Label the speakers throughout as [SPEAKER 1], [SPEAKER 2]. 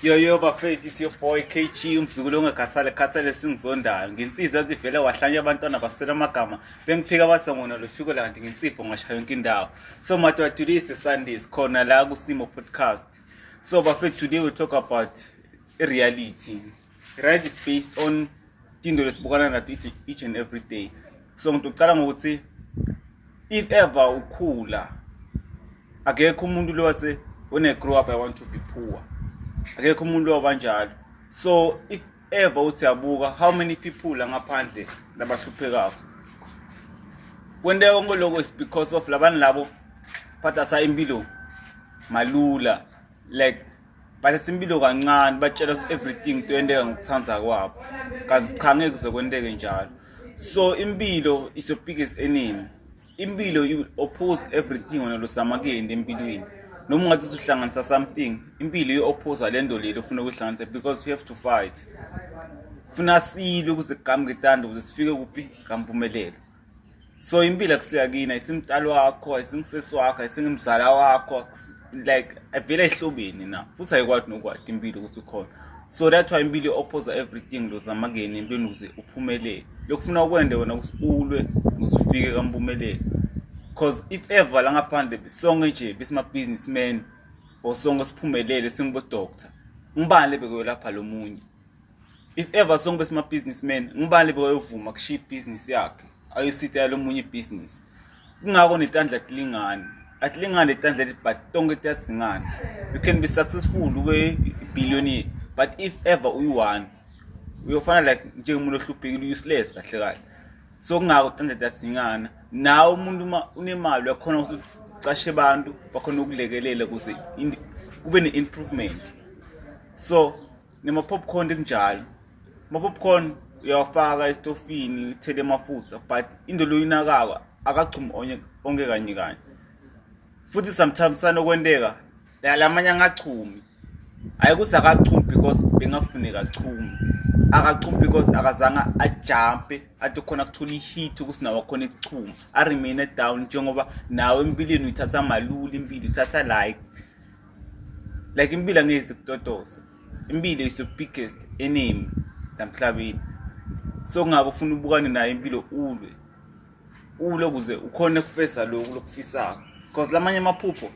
[SPEAKER 1] Yo bafethu, it's your boy KG umzukulu ongakhathale singizondayo ngensizwa ezivele wahlanya abantwana baswela amagama bengiphika bathi ngona lo shuko lanti ngensipho ngashaya yonke indawo. So madwa, today is Sundays khona la kuSimo podcast. So bafethu, today we talk about reality. Reality is based on into lesibukana nato each and every day. So ngiqala ngokuthi if ever ukhula akekho umuntu lo wathi when I grow up I want to be poor. Akekho umuntu obanjalo. So if ever uthi yabuka how many people la ngaphandle labahluphekayo, kwendeka konke lokho is because of labani labo phatha sa impilo malula, like bathatha impilo kancane batshela us everything to endeka ngokuthanza kwabo, kazi cha ngeke kuzokwendeke njalo. So impilo is your biggest enemy. Impilo you oppose everything wena lo samakende empilweni. Noma ungathi usuhlanganisa something, impilo i-oppose lento lelo ufuna ukuhlanganisa because we have to fight. Funa silo ukuze kugamke tando ukuze sifike kuphi kampumelelo. So impilo akusiyakina, isimtalo wakho, ayisingisesi wakho, ayisingimzala wakho, like avela ehlobeni na. Futhi ayikwazi nokwathi impilo ukuthi ukhona. So that's why impilo oppose everything lo zamakene empilweni ukuze uphumelele. Lokufuna ukwende wena usulwe ukuze ufike kampumelelo. Because if ever la ngaphandle sonke nje bisima businessman or sonke siphumelele singibo doctor, ngibani lebeke lapha lo munye. If ever sonke bisima businessman, ngibani lebeke yovuma kuship business yakhe ayisitha lo munye business. Kungako netandla atlingane netandla but tonke tiyatsingana. You can be successful ube billionaire, but if ever uyi-one uyofana like njengomuntu ohluphekile useless kahle kahle. So ngako tandla tiyatsingana. Now umuntu unemali yakhona ukucashe abantu bakhona ukulekelela kuze kube ne-improvement. So nema popcorn enjalo, ma popcorn uyawafaka estofini uthele amafutha, but into lo inakaka akachumi onke kanye kanye. Futhi sometimes sanokwendeka lamanye angachumi, ayikuthi akachumi because bengafuneka achumi, akachumi because akazanga ajumpe athi khona kuthola ihit ukuthi nawo khona ekuchuma remain down, njengoba nawe empilweni uyithatha malula. Impilo uthatha like impilo angeke kutotosa. Impilo is your biggest enemy namhlabeni. So ngako ufuna ubukane nayo impilo ulwe ukuze ukhona ukufeza lokho lokufisako, because lamanye amaphupho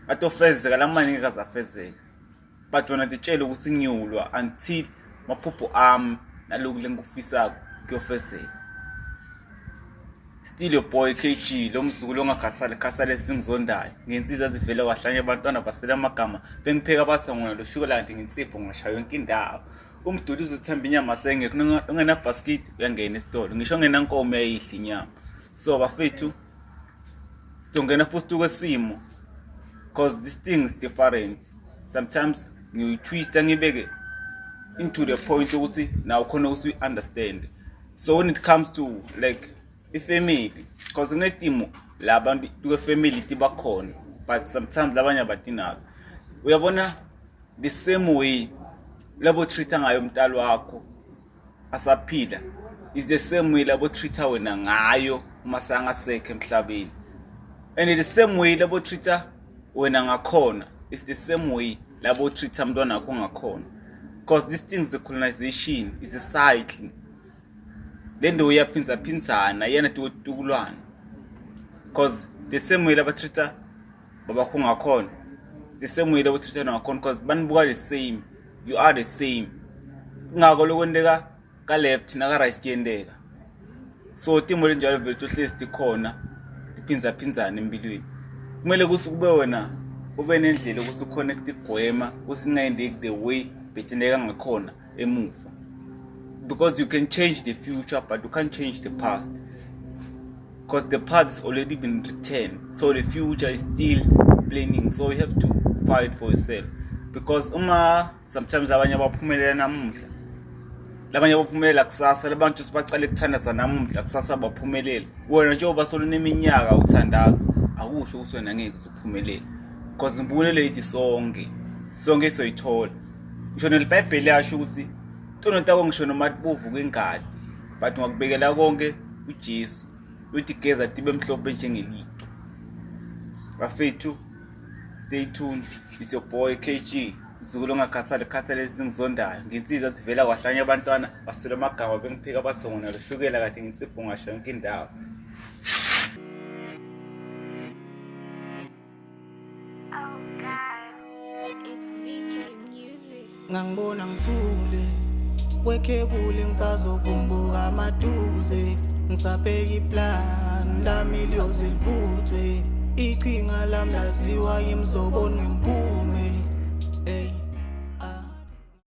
[SPEAKER 1] atofezeka lamanye ngeke azafezeka. But wena titshela ukuthi ngiyulwa until maphupho ami naloku lengikufisako kuyofezeka. Still your boy KG lo mzukulu ongakhathale singizondayo ngensizwa ezivele wahlanya abantwana basela amagama bengipheka basa ngona lo shuko lanti ngensipho ngashaya yonke indawo. Umduli uzothamba inyama sengeke ungena basket uyangena esitolo, ngisho ngena nkomo yayidla inyama. So bafethu tongena futhi kwesimo, because this thing is different. Sometimes you twist ngibeke into the point ukuthi now khona ukuthi understand. So when it comes to like a family, because kunetimo la abantu ke family tibakhona, but sometimes labanye abatinaka uyabona the same way labo treata ngayo umntalo wakho asaphila is the same way labo treata wena ngayo uma sangasekho emhlabeni, and the same way labo treata wena ngakhona is the same way labo treata umntwana wakho ngakhona. Because these things, the colonization is a cycle. Then the way yaphinzana yena tukulwana. Because the same way laba treata baba kungakhona, the same way laba treata ngakhona, because banibuka the same, you are the same. Ngako lokwendeka ka left na ka right kuyendeka. So timo lenjalo vele tohlezi tikhona tiphinzana empilweni. Kumele ukuthi kube wena ube nendlela ukuthi uconnect igwema ukuthi ningayendeki the way betheneka ngakhona emuva, because you can change the future but you can't change the past, because the past has already been written, so the future is still planning. So you have to fight for yourself, because sometimes abanye baphumelela namuhla, labanye baphumelela kusasa, labantu sibaqale ukuthandaza namuhla kusasa baphumelela. Wena njengoba solo neminyaka uthandaza akusho ukuthi wena ngeke uzophumelela, because impumelelo ithi sonke soyithola. Ngisho nelibhayibheli yasho ukuthi tonota kongisho noma bovu kwengadi, but ngakubekela konke uJesu uthi geza tibe mhlophe njengeliqhwa. Bafethu, stay tuned. It's your boy KG. mzukulu ongakhathali khathale esingizondayo nginsizwa athi vele kwahlanya abantwana basula amagama bengiphika bathi ngona lushukela kanti nginsipho ngasho yonke indawo.
[SPEAKER 2] Ngangibona ngithule kwekhebule ngisazovumbuka amaduze ngisabheka iplan lami liyoze livuthwe iqhinga lami laziwa yimzobona ngemphume hey